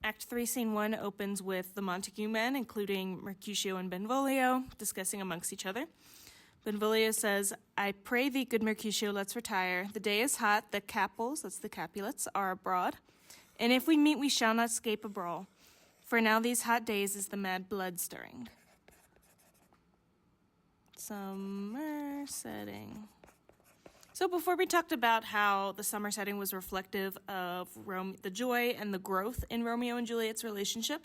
Act 3, Scene 1 opens with the Montague men, including Mercutio and Benvolio, discussing amongst each other. Benvolio says, I pray thee, good Mercutio, let's retire. The day is hot, the Capels, that's the Capulets, are abroad. And if we meet, we shall not escape a brawl. For now these hot days is the mad blood stirring. Summer setting. So before we talked about how the summer setting was reflective of the joy and the growth in Romeo and Juliet's relationship,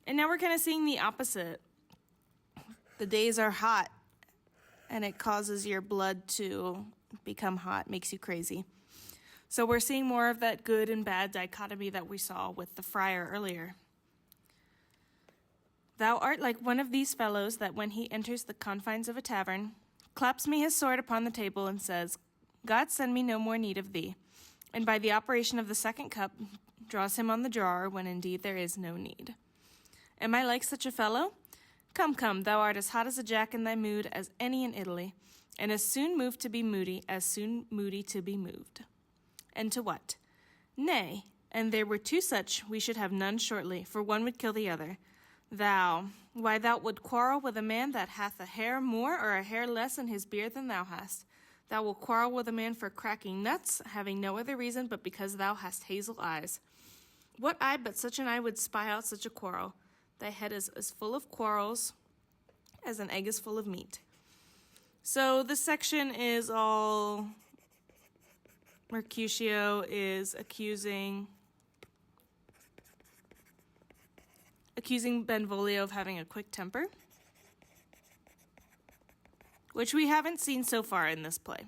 and now we're kind of seeing the opposite. The days are hot, and it causes your blood to become hot, makes you crazy. So we're seeing more of that good and bad dichotomy that we saw with the friar earlier. Thou art like one of these fellows that when he enters the confines of a tavern, claps me his sword upon the table and says, God send me no more need of thee, and by the operation of the second cup draws him on the drawer when indeed there is no need. Am I like such a fellow? Come, come, thou art as hot as a jack in thy mood as any in Italy, and as soon moved to be moody as soon moody to be moved. And to what? Nay, and there were two such, we should have none shortly, for one would kill the other. Thou would quarrel with a man that hath a hair more or a hair less in his beard than thou hast. Thou wilt quarrel with a man for cracking nuts, having no other reason but because thou hast hazel eyes. What eye but such an eye would spy out such a quarrel? Thy head is as full of quarrels as an egg is full of meat. So this section is all Mercutio is accusing Benvolio of having a quick temper, which we haven't seen so far in this play.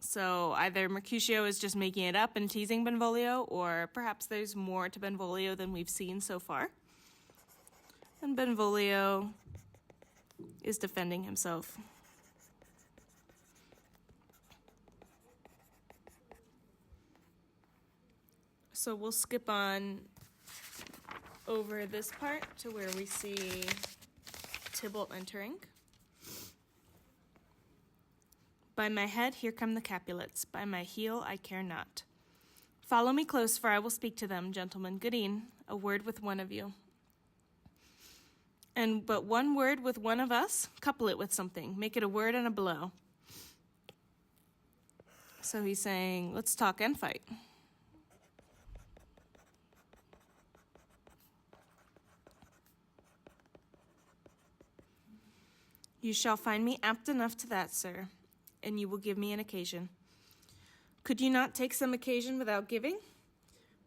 So either Mercutio is just making it up and teasing Benvolio, or perhaps there's more to Benvolio than we've seen so far. And Benvolio is defending himself. So we'll skip on over this part to where we see Tybalt entering. By my head, here come the Capulets. By my heel, I care not. Follow me close, for I will speak to them, gentlemen. Goodeen, a word with one of you. And but one word with one of us, couple it with something. Make it a word and a blow. So he's saying, let's talk and fight. You shall find me apt enough to that, sir, and you will give me an occasion. Could you not take some occasion without giving?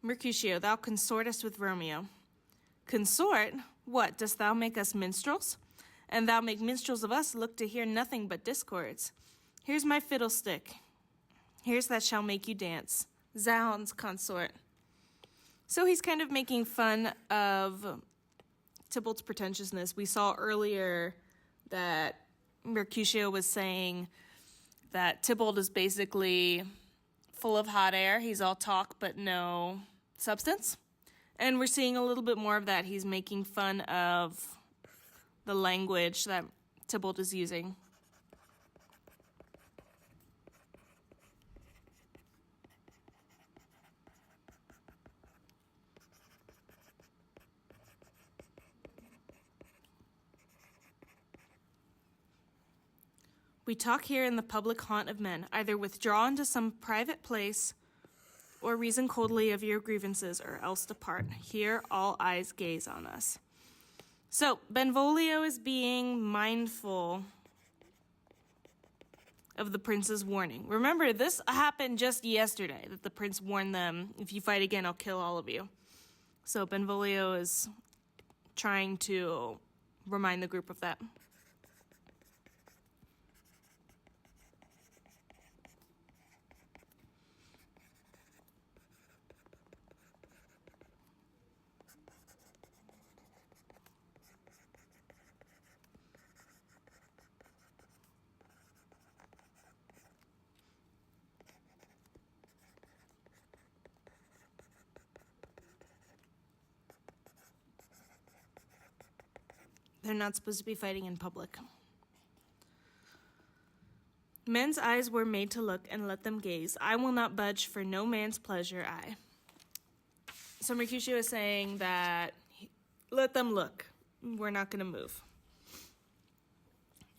Mercutio, thou consortest with Romeo. Consort? What, dost thou make us minstrels? And thou make minstrels of us look to hear nothing but discords. Here's my fiddlestick. Here's that shall make you dance. Zounds, consort. So he's kind of making fun of Tybalt's pretentiousness. We saw earlier that Mercutio was saying that Tybalt is basically full of hot air. He's all talk but no substance. And we're seeing a little bit more of that. He's making fun of the language that Tybalt is using. We talk here in the public haunt of men, either withdraw into some private place, or reason coldly of your grievances, or else depart. Here all eyes gaze on us. So, Benvolio is being mindful of the prince's warning. Remember, this happened just yesterday, that the prince warned them, if you fight again, I'll kill all of you. So Benvolio is trying to remind the group of that. They're not supposed to be fighting in public. Men's eyes were made to look, and let them gaze. I will not budge for no man's pleasure, I. So So Mercutio is saying that let them look. We're not going to move.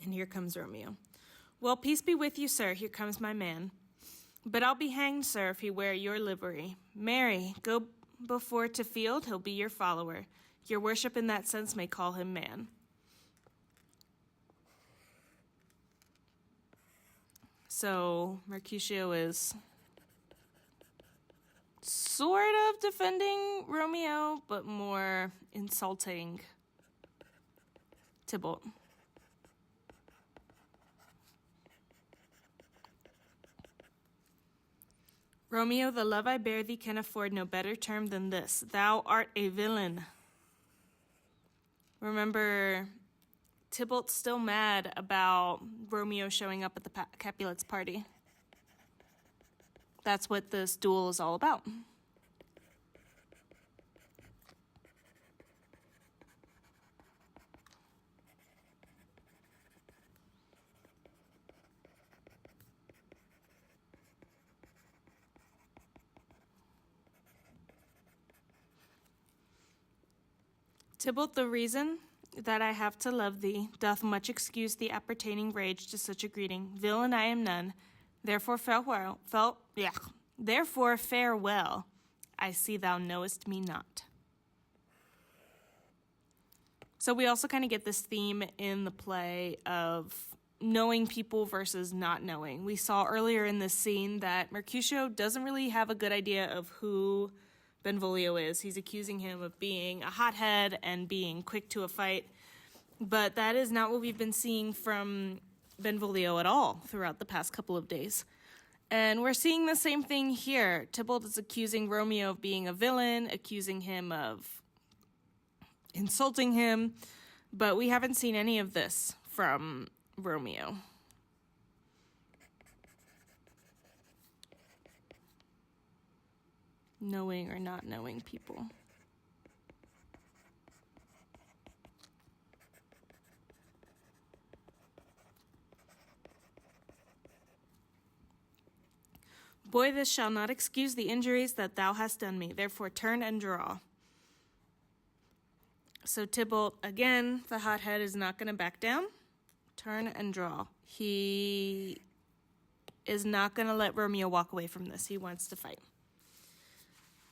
And here comes Romeo. Well, peace be with you, sir. Here comes my man. But I'll be hanged, sir, if he wear your livery. Marry, go before to field, he'll be your follower. Your worship in that sense may call him man. So Mercutio is sort of defending Romeo, but more insulting Tybalt. Romeo, the love I bear thee can afford no better term than this. Thou art a villain. Remember, Tybalt's still mad about Romeo showing up at the Capulets' party. That's what this duel is all about. Tybalt, the reason that I have to love thee doth much excuse the appertaining rage to such a greeting. Villain I am none, therefore farewell. Therefore farewell. I see thou knowest me not. So we also kind of get this theme in the play of knowing people versus not knowing. We saw earlier in this scene that Mercutio doesn't really have a good idea of who Benvolio is. He's accusing him of being a hothead and being quick to a fight, but that is not what we've been seeing from Benvolio at all throughout the past couple of days. And we're seeing the same thing here. Tybalt is accusing Romeo of being a villain, accusing him of insulting him, but we haven't seen any of this from Romeo. Knowing or not knowing people. Boy, this shall not excuse the injuries that thou hast done me. Therefore turn and draw. So Tybalt, again, the hothead, is not going to back down. Turn and draw. He is not going to let Romeo walk away from this. He wants to fight.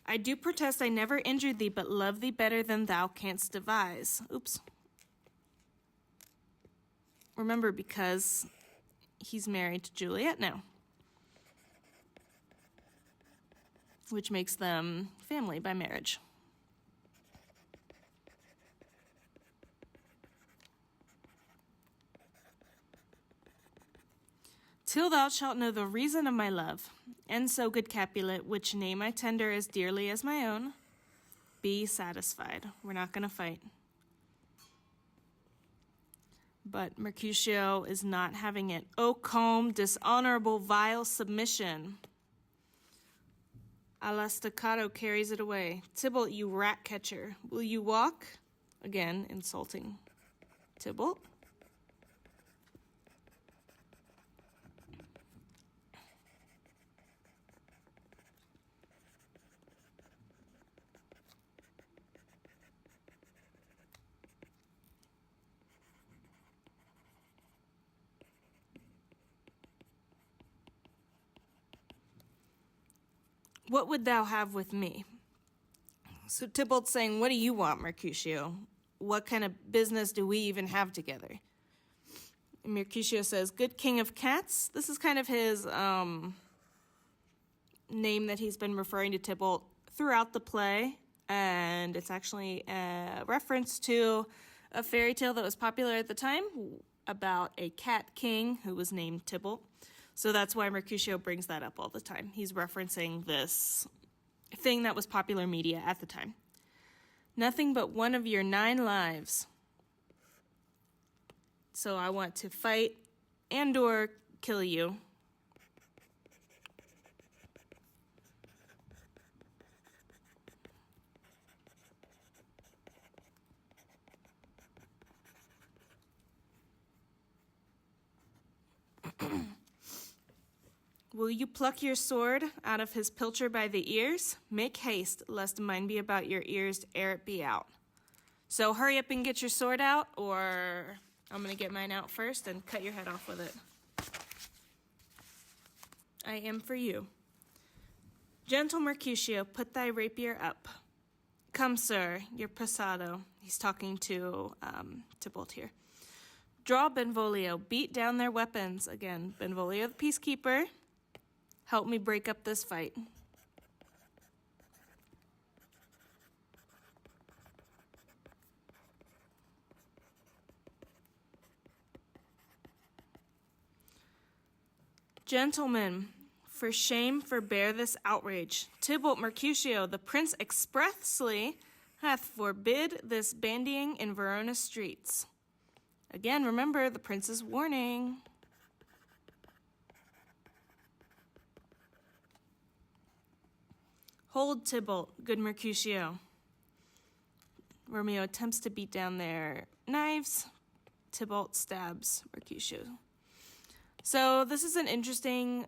I do protest I never injured thee, but love thee better than thou canst devise. Oops. Remember, because he's married to Juliet now, which makes them family by marriage. Till thou shalt know the reason of my love, and so, good Capulet, which name I tender as dearly as my own, be satisfied. We're not going to fight. But Mercutio is not having it. O calm, dishonorable, vile submission. A la staccato carries it away. Tybalt, you rat catcher, will you walk? Again, insulting Tybalt. What would thou have with me? So Tybalt's saying, what do you want, Mercutio? What kind of business do we even have together? And Mercutio says, good king of cats. This is kind of his name that he's been referring to Tybalt throughout the play. And it's actually a reference to a fairy tale that was popular at the time about a cat king who was named Tybalt. So that's why Mercutio brings that up all the time. He's referencing this thing that was popular media at the time. Nothing but one of your 9 lives. So I want to fight and or kill you. Will you pluck your sword out of his pilcher by the ears? Make haste, lest mine be about your ears ere it be out. So hurry up and get your sword out, or I'm going to get mine out first and cut your head off with it. I am for you. Gentle Mercutio, put thy rapier up. Come, sir, your passado. He's talking to Tybalt here. Draw Benvolio, beat down their weapons. Again, Benvolio the peacekeeper. Help me break up this fight. Gentlemen, for shame forbear this outrage. Tybalt Mercutio, the prince expressly hath forbid this bandying in Verona streets. Again, remember the prince's warning. Hold, Tybalt, good Mercutio. Romeo attempts to beat down their knives. Tybalt stabs Mercutio. So this is an interesting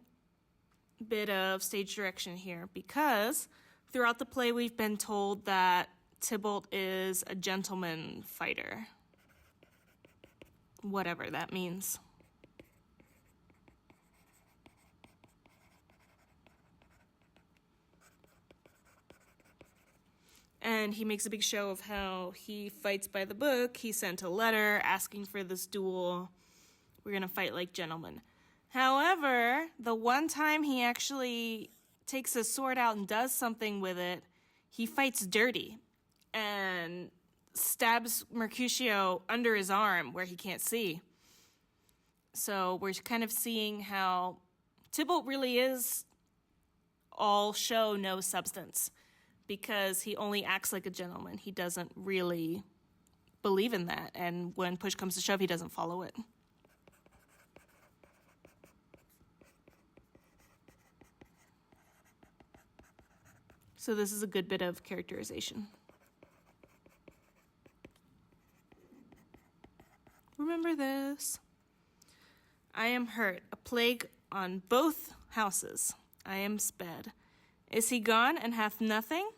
bit of stage direction here, because throughout the play we've been told that Tybalt is a gentleman fighter. Whatever that means. And he makes a big show of how he fights by the book. He sent a letter asking for this duel. We're going to fight like gentlemen. However, the one time he actually takes his sword out and does something with it, he fights dirty and stabs Mercutio under his arm where he can't see. So we're kind of seeing how Tybalt really is all show, no substance, because he only acts like a gentleman. He doesn't really believe in that, and when push comes to shove, he doesn't follow it. So this is a good bit of characterization. Remember this. I am hurt, a plague on both houses. I am sped. Is he gone and hath nothing?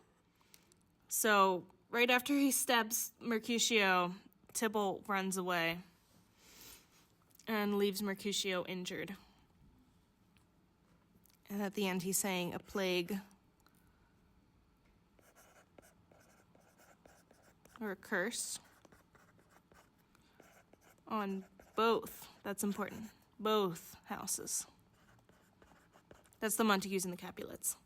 So right after he stabs Mercutio, Tybalt runs away and leaves Mercutio injured. And at the end he's saying a plague or a curse on both. That's important. Both houses. That's the Montagues and the Capulets.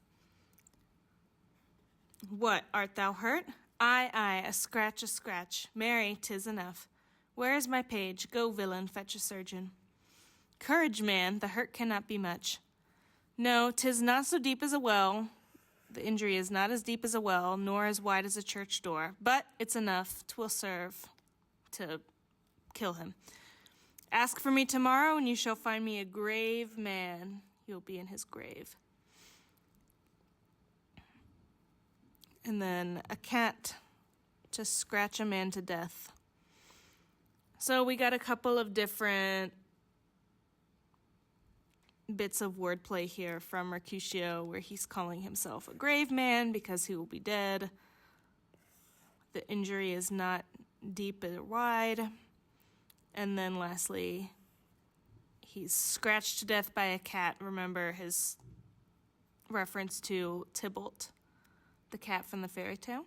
What, art thou hurt? Aye, a scratch, a scratch. Marry, 'tis enough. Where is my page? Go, villain, fetch a surgeon. Courage, man, the hurt cannot be much. No, 'tis not so deep as a well. The injury is not as deep as a well, nor as wide as a church door. But it's enough. 'Twill serve to kill him. Ask for me tomorrow, and you shall find me a grave man. You'll be in his grave. And then a cat to scratch a man to death. So we got a couple of different bits of wordplay here from Mercutio, where he's calling himself a grave man because he will be dead. The injury is not deep or wide. And then lastly, he's scratched to death by a cat. Remember his reference to Tybalt, the cat from the fairy tale.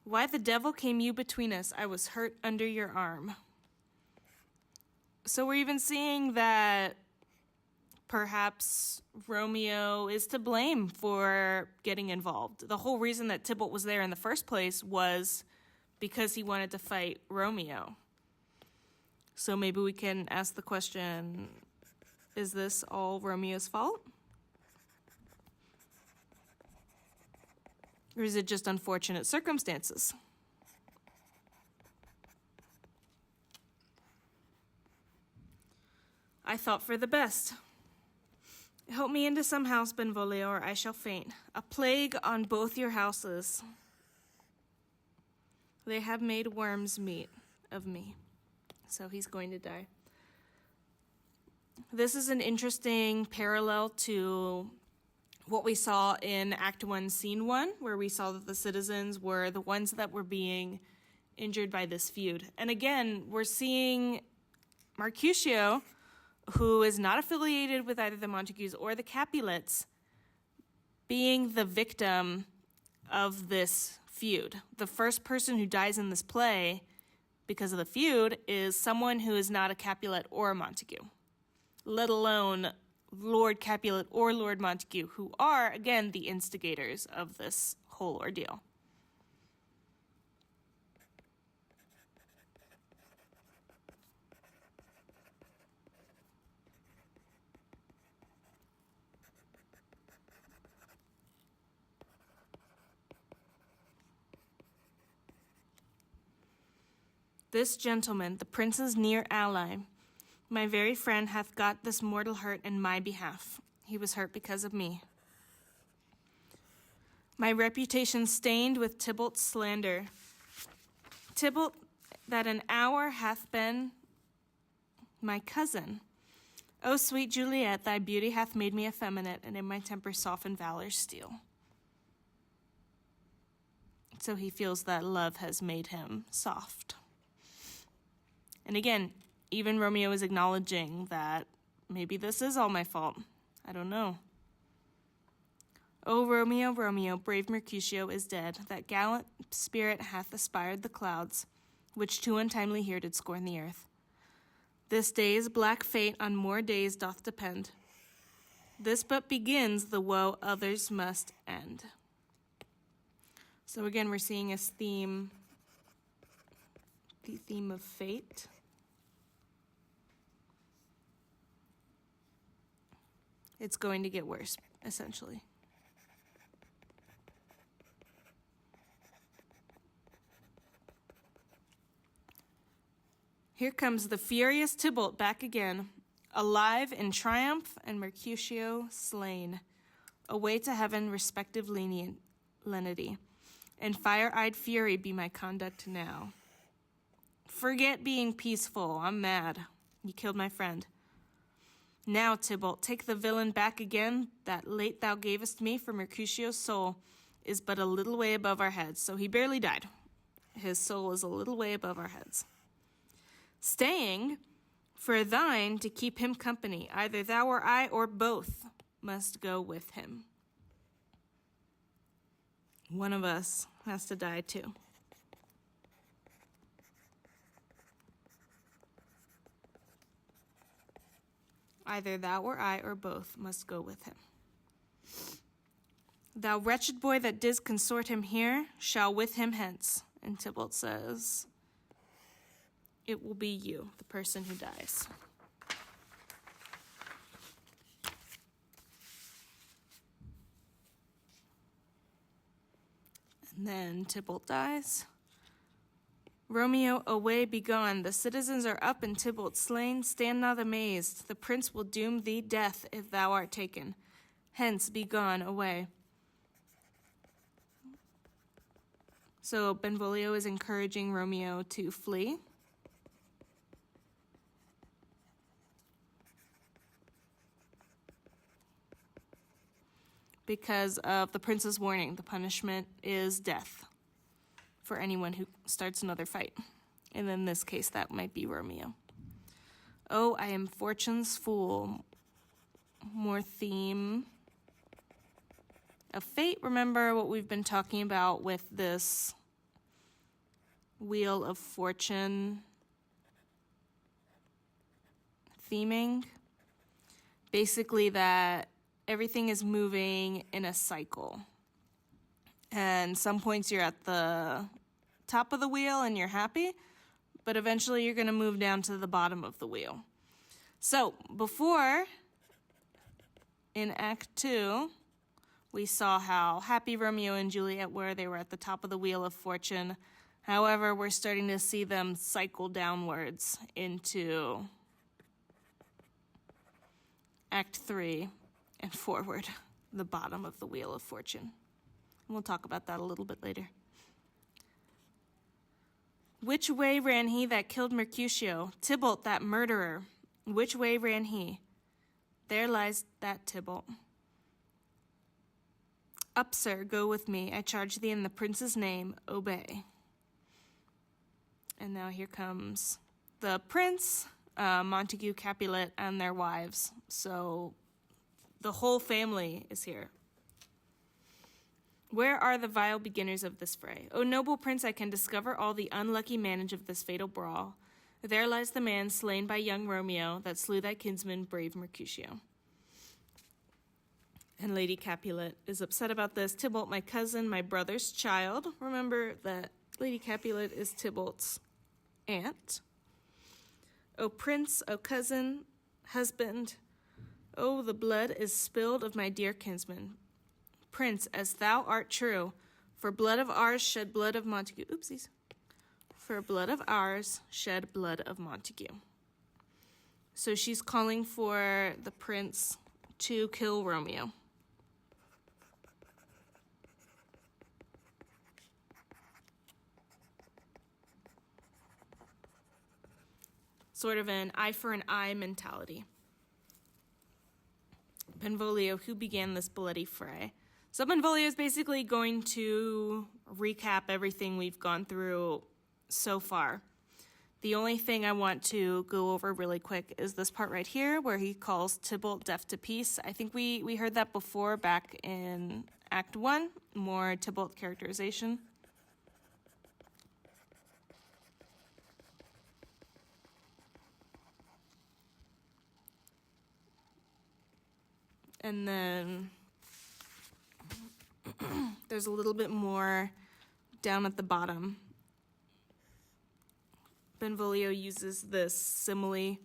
Why the devil came you between us? I was hurt under your arm. So we're even seeing that perhaps Romeo is to blame for getting involved. The whole reason that Tybalt was there in the first place was because he wanted to fight Romeo. So maybe we can ask the question, is this all Romeo's fault? Or is it just unfortunate circumstances? I thought for the best. Help me into some house, Benvolio, or I shall faint. A plague on both your houses. They have made worms meat of me. So he's going to die. This is an interesting parallel to what we saw in Act 1, Scene 1, where we saw that the citizens were the ones that were being injured by this feud. And again, we're seeing Mercutio, who is not affiliated with either the Montagues or the Capulets, being the victim of this feud. The first person who dies in this play because of the feud is someone who is not a Capulet or a Montague, let alone Lord Capulet or Lord Montague, who are, again, the instigators of this whole ordeal. This gentleman, the prince's near ally, my very friend, hath got this mortal hurt in my behalf. He was hurt because of me. My reputation stained with Tybalt's slander. Tybalt, that an hour hath been my cousin. O sweet Juliet, thy beauty hath made me effeminate, and in my temper softened valor's steel. So he feels that love has made him soft. And again, even Romeo is acknowledging that maybe this is all my fault. I don't know. O Romeo, Romeo, brave Mercutio is dead. That gallant spirit hath aspired the clouds, which too untimely here did scorn the earth. This day's black fate on more days doth depend. This but begins, the woe others must end. So again, we're seeing a theme, the theme of fate. It's going to get worse, essentially. Here comes the furious Tybalt back again, alive in triumph and Mercutio slain. Away to heaven respective lenity, and fire-eyed fury be my conduct now. Forget being peaceful, I'm mad. You killed my friend. Now, Tybalt, take the villain back again, that late thou gavest me, for Mercutio's soul is but a little way above our heads. So he barely died. His soul is a little way above our heads. Staying for thine to keep him company, either thou or I or both must go with him. One of us has to die too. Either thou or I or both must go with him. Thou wretched boy that didst consort him here, shall with him hence. And Tybalt says, it will be you, the person who dies. And then Tybalt dies. Romeo, away, be gone. The citizens are up and Tybalt slain. Stand not amazed. The prince will doom thee death if thou art taken. Hence, be gone, away. So Benvolio is encouraging Romeo to flee. Because of the prince's warning, the punishment is death for anyone who starts another fight. And in this case, that might be Romeo. Oh, I am fortune's fool. More theme of fate. Remember what we've been talking about with this Wheel of Fortune theming? Basically that everything is moving in a cycle. And some points you're at the top of the wheel and you're happy, but eventually you're going to move down to the bottom of the wheel. So before, in Act 2, we saw how happy Romeo and Juliet were. They were at the top of the Wheel of Fortune. However, we're starting to see them cycle downwards into Act 3 and forward, the bottom of the Wheel of Fortune. And we'll talk about that a little bit later. Which way ran he that killed Mercutio? Tybalt, that murderer. Which way ran he? There lies that Tybalt. Up, sir, go with me. I charge thee in the prince's name, obey. And now here comes the prince, Montague, Capulet, and their wives. So the whole family is here. Where are the vile beginners of this fray? O noble prince, I can discover all the unlucky manage of this fatal brawl. There lies the man slain by young Romeo, that slew thy kinsman, brave Mercutio. And Lady Capulet is upset about this. Tybalt, my cousin, my brother's child. Remember that Lady Capulet is Tybalt's aunt. O prince, O cousin, husband, O the blood is spilled of my dear kinsman. Prince, as thou art true, for blood of ours shed blood of Montague. Oopsies. For blood of ours shed blood of Montague. So she's calling for the prince to kill Romeo. Sort of an eye for an eye mentality. Benvolio, who began this bloody fray. So Benvolio is basically going to recap everything we've gone through so far. The only thing I want to go over really quick is this part right here where he calls Tybalt deaf to peace. I think we heard that before back in Act 1, more Tybalt characterization. And then there's a little bit more down at the bottom. Benvolio uses this simile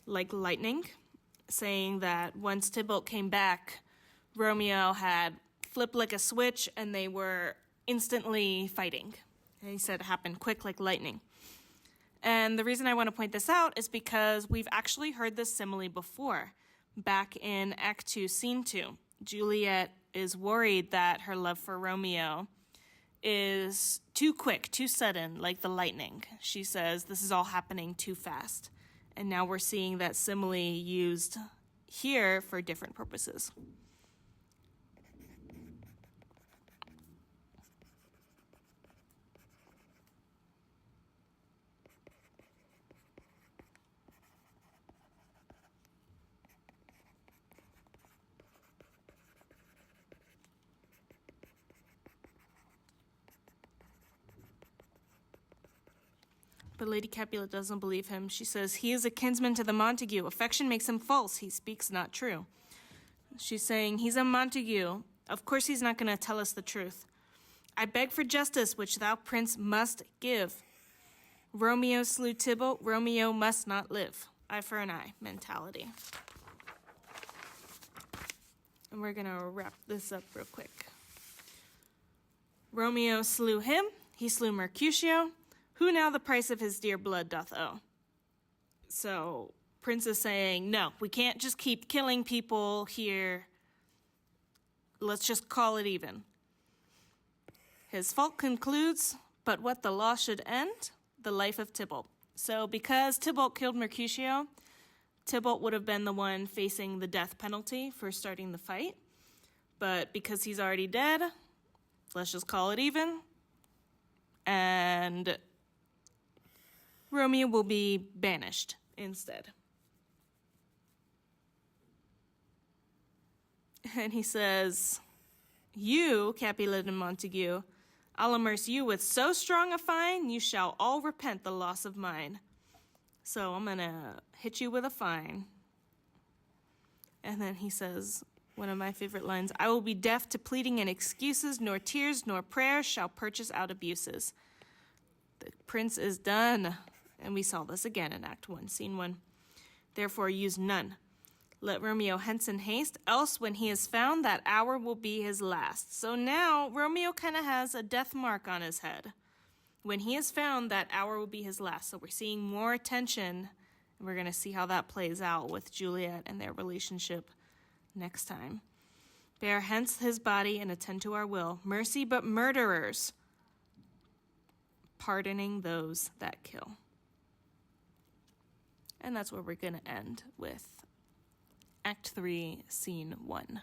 like lightning, saying that once Tybalt came back, Romeo had flipped like a switch and they were instantly fighting. And he said it happened quick like lightning. And the reason I want to point this out is because we've actually heard this simile before. Back in Act 2, Scene 2, Juliet is worried that her love for Romeo is too quick, too sudden, like the lightning. She says this is all happening too fast. And now we're seeing that simile used here for different purposes. But Lady Capulet doesn't believe him. She says, he is a kinsman to the Montague. Affection makes him false. He speaks not true. She's saying, he's a Montague. Of course he's not going to tell us the truth. I beg for justice, which thou, prince, must give. Romeo slew Tybalt. Romeo must not live. Eye for an eye mentality. And we're going to wrap this up real quick. Romeo slew him. He slew Mercutio. Who now the price of his dear blood doth owe? So Prince is saying, no, we can't just keep killing people here. Let's just call it even. His fault concludes, but what the law should end, the life of Tybalt. So because Tybalt killed Mercutio, Tybalt would have been the one facing the death penalty for starting the fight. But because he's already dead, let's just call it even. And Romeo will be banished instead. And he says, you, Capulet and Montague, I'll immerse you with so strong a fine, you shall all repent the loss of mine. So I'm going to hit you with a fine. And then he says, one of my favorite lines, I will be deaf to pleading and excuses, nor tears nor prayers shall purchase out abuses. The prince is done. And we saw this again in Act 1, Scene 1. Therefore use none. Let Romeo hence in haste, else when he is found, that hour will be his last. So now Romeo kind of has a death mark on his head. When he is found, that hour will be his last. So we're seeing more tension, and we're going to see how that plays out with Juliet and their relationship next time. Bear hence his body and attend to our will. Mercy but murderers, pardoning those that kill. And that's where we're going to end with Act 3, Scene 1.